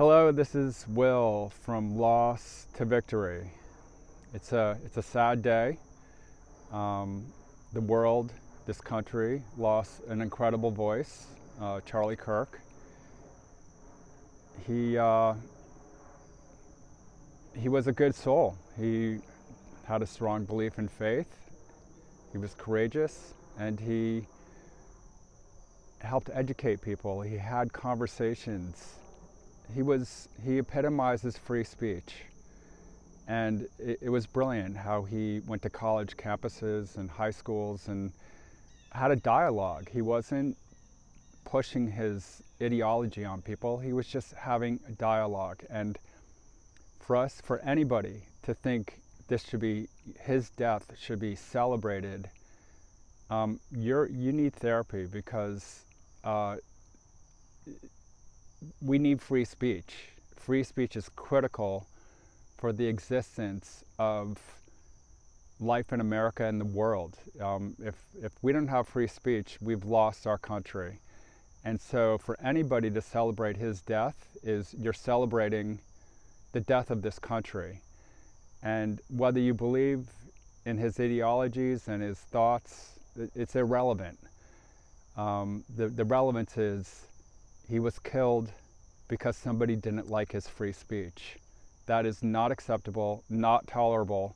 Hello, this is Will from Loss to Victory. It's a sad day. The world, this country, lost an incredible voice, Charlie Kirk. He was a good soul. He had a strong belief in faith. He was courageous, and he helped educate people. He had conversations. He epitomizes free speech, and it was brilliant how he went to college campuses and high schools and had a dialogue. He wasn't pushing his ideology on people. He was just having a dialogue. And for anybody to think this should be, his death should be celebrated, you need therapy, because we need free speech. Free speech is critical for the existence of life in America and the world. If we don't have free speech, we've lost our country. And so for anybody to celebrate his death, you're celebrating the death of this country. And whether you believe in his ideologies and his thoughts, it's irrelevant. The relevance is he was killed because somebody didn't like his free speech. That is not acceptable, not tolerable,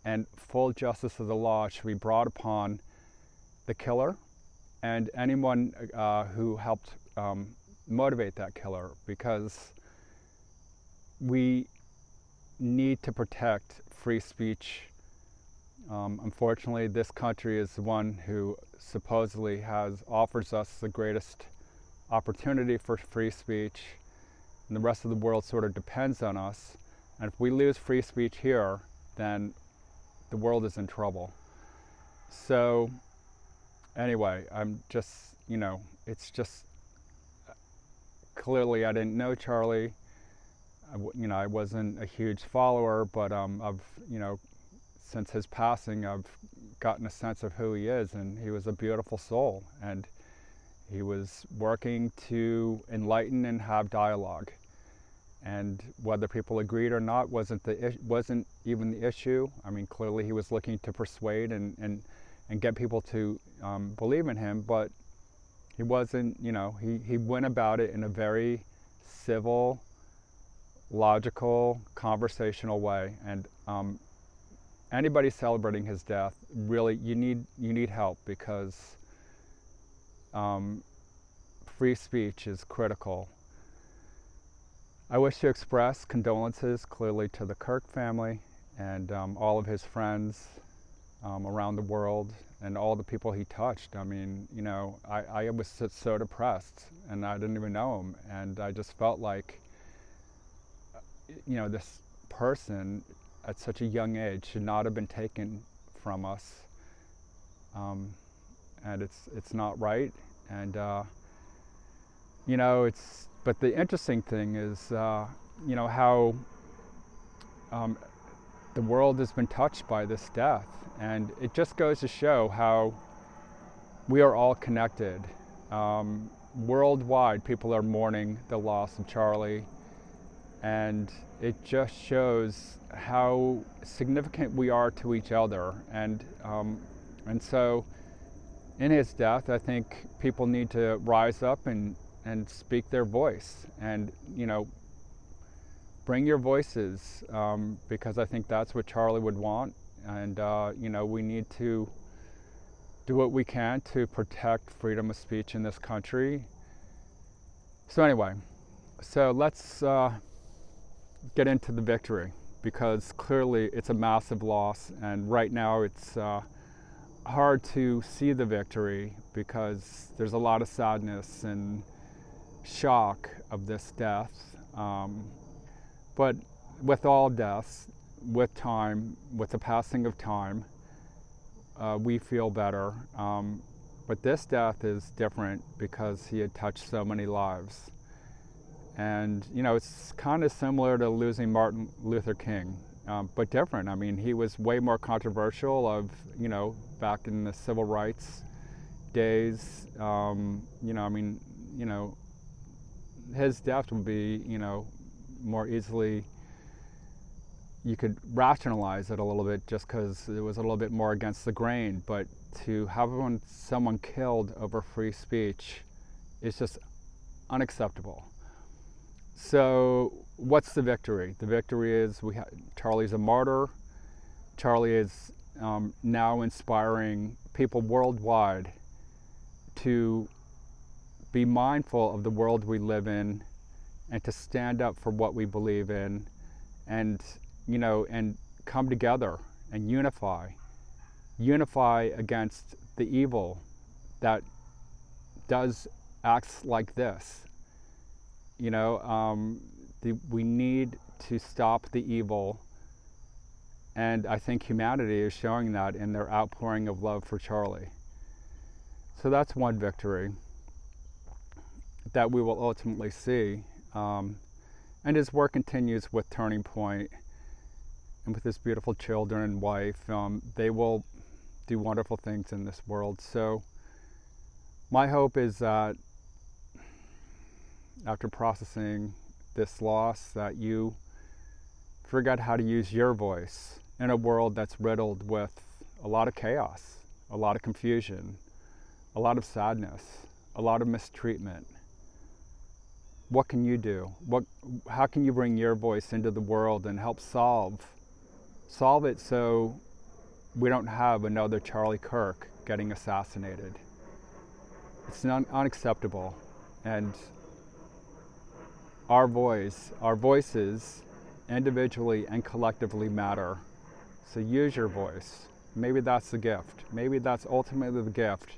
and full justice of the law should be brought upon the killer and anyone who helped motivate that killer, because we need to protect free speech. Unfortunately, this country is the one who supposedly offers us the greatest opportunity for free speech, and the rest of the world sort of depends on us. And if we lose free speech here, then the world is in trouble. So anyway, I'm just, it's just, clearly I didn't know Charlie. I wasn't a huge follower, but since his passing, I've gotten a sense of who he is, and he was a beautiful soul, and he was working to enlighten and have dialogue. And whether people agreed or not wasn't even the issue. I mean, clearly he was looking to persuade and get people to believe in him, but he wasn't, he went about it in a very civil, logical, conversational way. And anybody celebrating his death, really, you need help, because free speech is critical. I wish to express condolences clearly to the Kirk family and all of his friends around the world and all the people he touched. I mean, I was so depressed, and I didn't even know him, and I just felt like, this person at such a young age should not have been taken from us, and it's not right. And but the interesting thing is, how the world has been touched by this death, and it just goes to show how we are all connected. Worldwide, people are mourning the loss of Charlie, and it just shows how significant we are to each other. And so in his death, I think people need to rise up and speak their voice, and bring your voices, because I think that's what Charlie would want. And we need to do what we can to protect freedom of speech in this country. So anyway, let's get into the victory, because clearly it's a massive loss, and right now it's hard to see the victory because there's a lot of sadness and shock of this death. But with all deaths, with time, with the passing of time, we feel better. But this death is different because he had touched so many lives. And it's kind of similar to losing Martin Luther King, but different. I mean, he was way more controversial back in the civil rights days. his death would be, more easily, you could rationalize it a little bit just because it was a little bit more against the grain. But to have someone killed over free speech is just unacceptable. So what's the victory? The victory is Charlie's a martyr. Charlie is now inspiring people worldwide to be mindful of the world we live in and to stand up for what we believe in, and and come together and unify against the evil that does acts like this. We need to stop the evil, and I think humanity is showing that in their outpouring of love for Charlie. So that's one victory that we will ultimately see. And his work continues with Turning Point and with his beautiful children and wife. They will do wonderful things in this world. So my hope is that after processing this loss, that you figure out how to use your voice in a world that's riddled with a lot of chaos, a lot of confusion, a lot of sadness, a lot of mistreatment. What can you do? How can you bring your voice into the world and help solve it so we don't have another Charlie Kirk getting assassinated? It's unacceptable. And our voices, individually and collectively, matter. So use your voice. Maybe that's the gift. Maybe that's ultimately the gift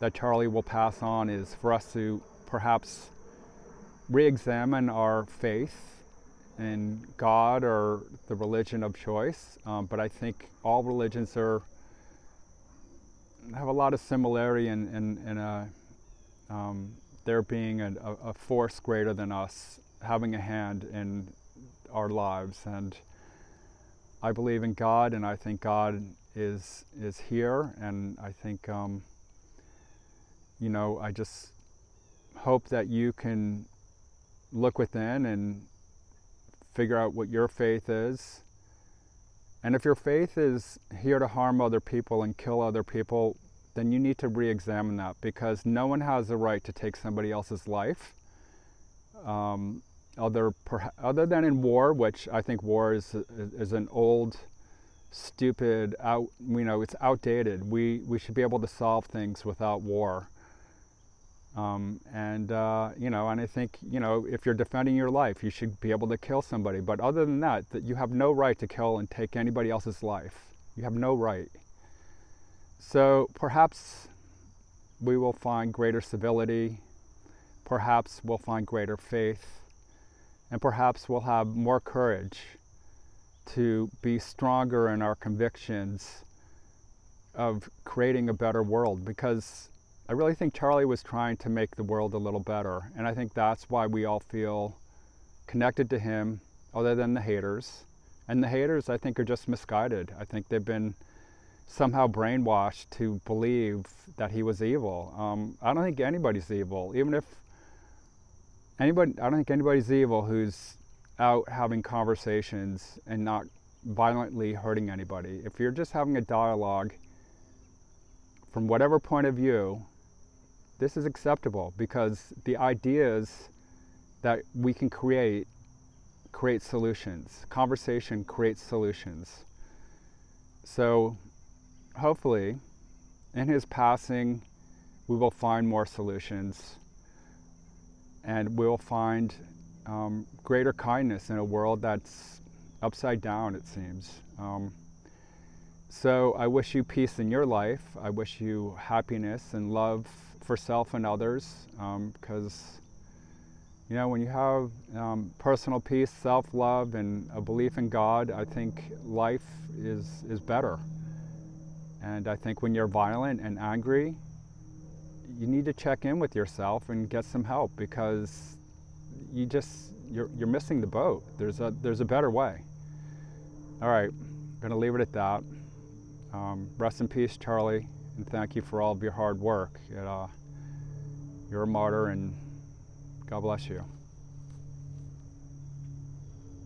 that Charlie will pass on, is for us to perhaps re-examine our faith in God or the religion of choice. But I think all religions have a lot of similarity in there being a force greater than us having a hand in our lives. And I believe in God, and I think God is here, and I think I just hope that you can look within and figure out what your faith is. And if your faith is here to harm other people and kill other people, then you need to re-examine that, because no one has the right to take somebody else's life. Other than in war, which I think war is an old, stupid, it's outdated. We should be able to solve things without war. And I think, if you're defending your life, you should be able to kill somebody. But other than that you have no right to kill and take anybody else's life. You have no right. So perhaps we will find greater civility. Perhaps we'll find greater faith. And perhaps we'll have more courage to be stronger in our convictions of creating a better world, because I really think Charlie was trying to make the world a little better, and I think that's why we all feel connected to him, other than the haters. And the haters, I think, are just misguided. I think they've been somehow brainwashed to believe that he was evil. I don't think anybody's evil. I don't think anybody's evil who's out having conversations and not violently hurting anybody. If you're just having a dialogue from whatever point of view, this is acceptable, because the ideas that we can create solutions. Conversation creates solutions. So hopefully in his passing we will find more solutions, and we'll find greater kindness in a world that's upside down, it seems. So I wish you peace in your life. I wish you happiness and love for self and others, because when you have personal peace, self-love, and a belief in God, I think life is better. And I think when you're violent and angry, you need to check in with yourself and get some help, because you're missing the boat. There's a better way. All right, I'm gonna leave it at that. Rest in peace, Charlie, and thank you for all of your hard work. You're a martyr, and God God bless you.